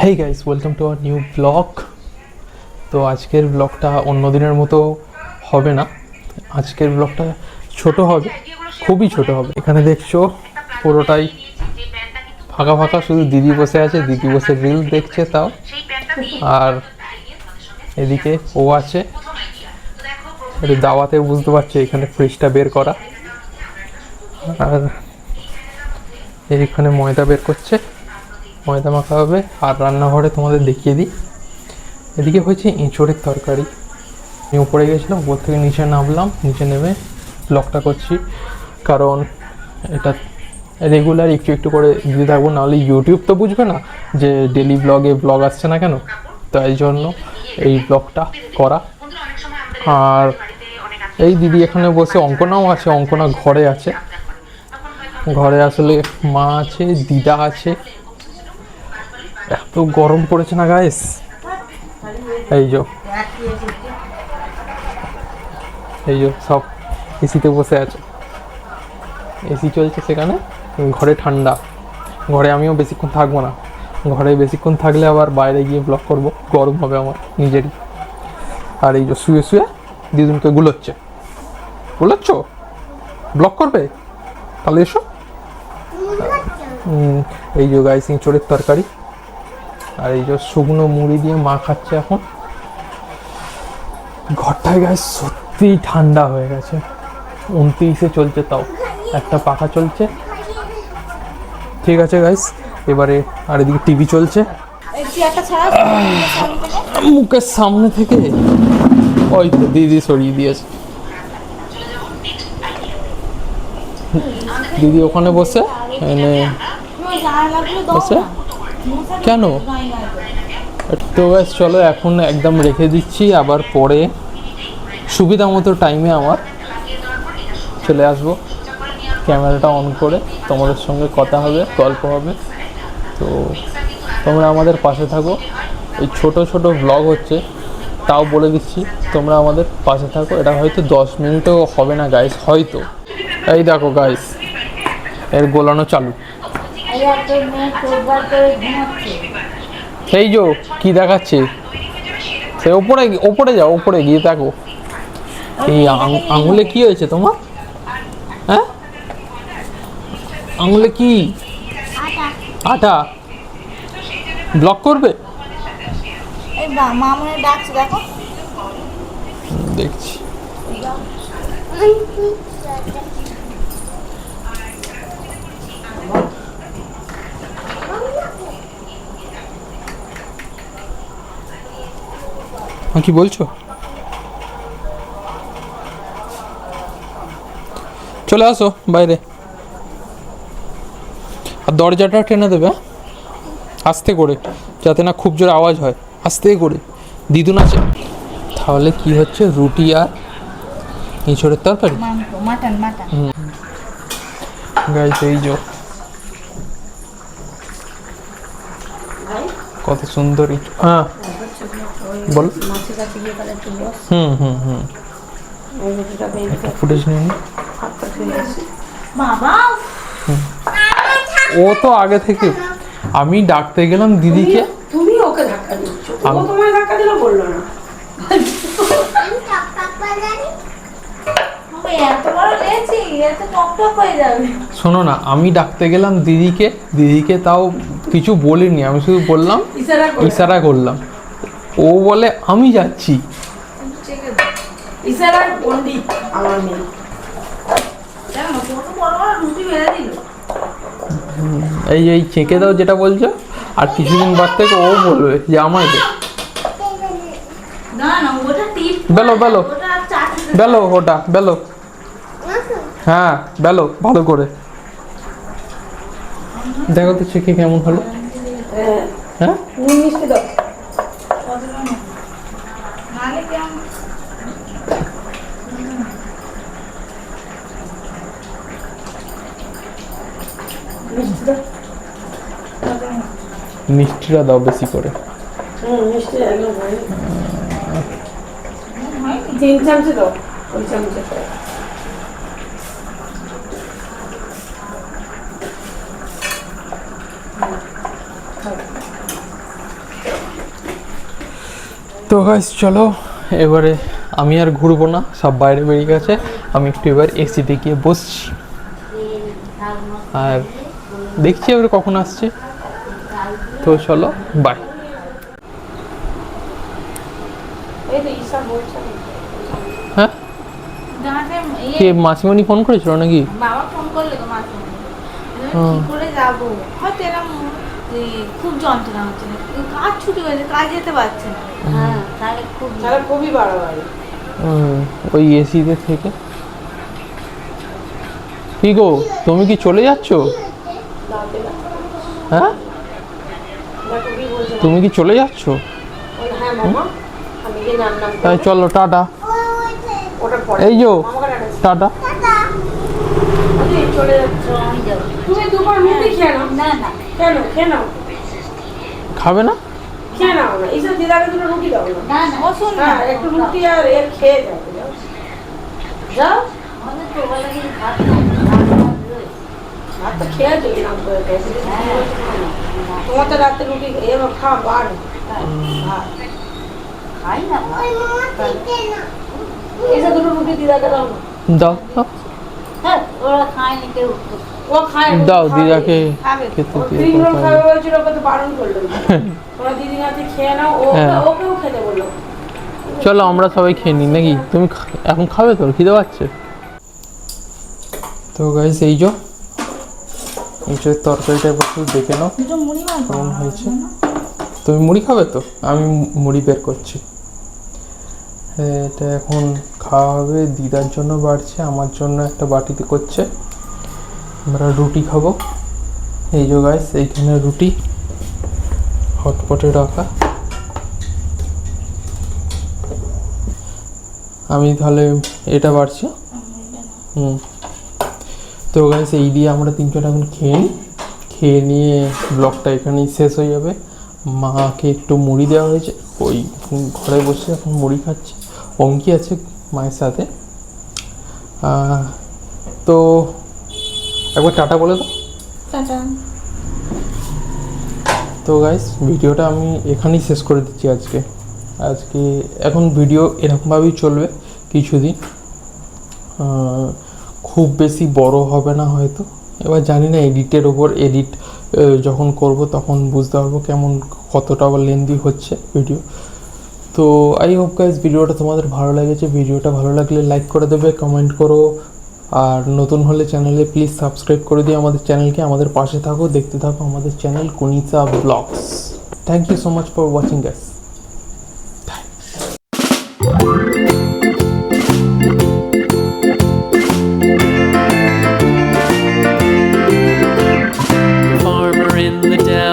Hey guys, welcome to our new blog. তো আজকের ব্লগটা অন্য দিনের মতো হবে না। আজকের ব্লগটা ছোট হবে, খুবই ছোট হবে। এখানে দেখছো পুরোটাই ফাঁকা ফাঁকা, শুধু দিদি বসে আছে, দিদি বসে রিলস দেখছে তাও। আর এদিকে ও আছে, একটু দাওয়াতে বুঝতে পারছো, এখানে ফ্রিজটা বের করা। আর এইখানে ময়দা বের করছে, ময়দা মাখা হবে। আর রান্নাঘরে তোমাদের দেখিয়ে দিই, এদিকে হয়েছে এঁচোড়ের তরকারি। আমি উপরে গেছিলাম, উপর থেকে নিচে নামলাম, নিচে নেমে ব্লগটা করছি, কারণ এটা রেগুলার একটু একটু করে দিতে থাকবো, নাহলে ইউটিউব তো বুঝবে না যে ডেলি ব্লগ আসছে না কেন। তাই জন্য এই ব্লগটা করা। আর এই দিদি এখানে বসে, অঙ্কনাও আছে, অঙ্কনা ঘরে আছে। ঘরে আসলে মা আছে, দিদা আছে। এত গরম পড়েছে না গাইস। এই যে সব এসিতে বসে আছে, এসি চলছে সেখানে, ঘরে ঠান্ডা। ঘরে আমিও বেশিক্ষণ থাকবো না, ঘরে বেশিক্ষণ থাকলে আবার বাইরে গিয়ে ব্লগ করবো, গরম হবে আমার নিজেরই। আর এই যে শুয়ে শুয়ে দিদুনকে গুলোচ্ছ ব্লগ করবে, তাহলে এসো। এই যে গাইস এঁচোড়ের তরকারি, আর এই যে শুকনো মুড়ি দিয়ে মা খাচ্ছে এখন। ঘরটায় গাইস সত্যি ঠান্ডা হয়ে গেছে, 29-এ চলছে, তাও একটা পাখা চলছে। ঠিক আছে গাইস, এবারে আর এদিকে টিভি চলছে। মুখের সামনে থেকে ওই তো দিদি সরিয়ে দিয়েছে। দিদি ওখানে বসে বসে কেন? তো গাইস চলো এখন একদম রেখে দিচ্ছি, আবার পরে সুবিধা মতো টাইমে আমার চলে আসবো, ক্যামেরাটা অন করে তোমাদের সঙ্গে কথা হবে, গল্প হবে। তো তোমরা আমাদের পাশে থাকো, এই ছোট ছোট ব্লগ হচ্ছে, তাও বলে দিচ্ছি তোমরা আমাদের পাশে থাকো। এটা হয়তো 10 মিনিটও হবে না গাইস, হয়তো। এই দেখো গাইস, এর গোলানো চালু। এই যে কি দেখাচ্ছে, সে ওপরে ওপরে যাও, ওপরে গিয়ে দেখো। এই আঙুলে কি হয়েছে তোমার? হ্যাঁ, আঙুলে কি? আটা। ব্লক করবে? দেখছি। কি বলছো? চলে আসো বাইরে, আর দরজাটা টেনে দেবে আস্তে করে, যাতে না খুব জোরে আওয়াজ হয়, আস্তে করে। দিদুন আছে। তাহলে কি হচ্ছে, রুটি আর এঁচোড়ের তরকারি। গাইস এই যে কত সুন্দর। হ্যাঁ বল। একটা ফুটেজ নিয়ে নি। ও তো আগে থেকে, আমি ডাকতে গেলাম দিদিকে, তুমি ওকে ধাক্কা দিচ্ছ, ও তোমায় ধাক্কা দিল বললো না। শোনো না, আমি ডাকতে গেলাম দিদিকে, দিদিকে তাও কিছু বলিনি, আমি শুধু বললাম, ইশারা করলাম। ও বলে আমি যাচ্ছি। এই এই চেঁকে দাও যেটা বলছো, আর কিছুদিন বাদ থেকে ও বলবে যে আমায় দে। বেলো বেলো বেলো, ওটা বেলো। হ্যাঁ বেলো ভালো করে। দেখো তো চেখে কেমন হলো। হ্যাঁ মিষ্টিটা দাও বেশি করে। মিষ্টি 3 চামচ দাও, ওই চামচে। তো গাইস চলো এবারে আমি আর ঘুরবো না, সব বাইরে বেরিয়ে গেছে, আমি একটু এবার এসিতে গিয়ে বসছি আর দেখছি এবারে কখন আসছে। তো চলো বাই। এই তো ঈশা বলছে হ্যাঁ কে মাসিমণি ফোন করেছিল নাকি? বাবা ফোন করলে তো মাসিমণি কি করে যাবো, হয়তো এরকম খুব যন্ত্রণা হচ্ছে না, কাজ ছুটি হয়েছে, কাজ যেতে পারছে না। হ্যাঁ তাহলে খুবই বাড়াবাড়ি। ওই এসিতে থেকে। কি গো তুমি কি চলে যাচ্ছ? হ্যাঁ তুমি কি চলে যাচ্ছ? হ্যাঁ মামা, আমি কি নাম তাই চলো টাটা। ওটা পরে এই যো মামাকে টাটা। চলে যাচ্ছ? আমি যাবো। তুমি দুবার মুড়ি খেয়ে নাও। না না কেন খেয়ে নাও? খাবে না? খেয়ে নাও না, এইসব দিদাকে দুটো রুটি দাও না। না না ও শোন না, হ্যাঁ একটু রুটি আর এর খেয়ে যাবে, যাও যাও। আমাদের তো ওবেলা কিছু ভাত ভাত তো খেয়েছো কিরম করে তোমার তো রাতে রুটি এবার খাওয়া বার ভাত খাই না এইসব দুটো রুটি দিদাকে দাও না। দাও দাও হ্যাঁ ওরা খায়নি কেউ। ও খায় না, দাও খাবে। দিদাকে খাবে। খেতে ও দিয়ে ক্রিম রোল কথা খাবে বলো। বলছিল, ওকে তো বারণ করলো। তোমরা দিদির হাতে খেয়ে নাও, হ্যাঁ। ওকেও খেতে বললো। চলো আমরা সবাই খেয়ে নিই নাকি? তুমি এখন খাবে তো, খিদে পাচ্ছে? তো গাইস এই যে এঁচোড়ের তরকারিটা একবার শুধু দেখে নাও দুটো মুড়ি মাছ কেমন হয়েছে। তুমি মুড়ি খাবে তো? আমি মুড়ি বের করছি। এটা এখন খাওয়া হবে, দিদার জন্য বাড়ছে, আমার জন্য একটা বাটিতে করছে। আমরা রুটি খাবো। এই যে গাইস এইখানে রুটি হটপটে রাখা। আমি তাহলে এটা বাড়ছি। তো গাইস এই দিয়ে আমরা তিনজন এখন খেয়ে নিই, খেয়ে নিয়ে ব্লগটা এখানেই শেষ হয়ে যাবে। মাকে একটু মুড়ি দেওয়া হয়েছে, ওই ঘরে বসে এখন মুড়ি খাচ্ছে। অঙ্কি আছে মায়ের সাথে। তো একবার টাটা বলে দাও। টাটা। তো গাইস ভিডিওটা আমি এখানেই শেষ করে দিচ্ছি আজকে। এখন ভিডিও এরকমভাবেই চলবে কিছুদিন, খুব বেশি বড় হবে না হয়তো। এবার জানি না এডিটের ওপর, এডিট যখন করব তখন বুঝতে পারবো কেমন কতটা আবার লেন্দি হচ্ছে ভিডিও। তো আই হোপ গাইস ভিডিওটা তোমাদের ভালো লেগেছে। ভিডিওটা ভালো লাগলে লাইক করে দেবে, কমেন্ট করো, আর নতুন হলে চ্যানেলে প্লিজ সাবস্ক্রাইব করে দিও আমাদের চ্যানেলকে। আমাদের পাশে থাকো, দেখতে থাকো আমাদের channel Kunita vlogs. Thank you so much for watching guys. Farmer in the desert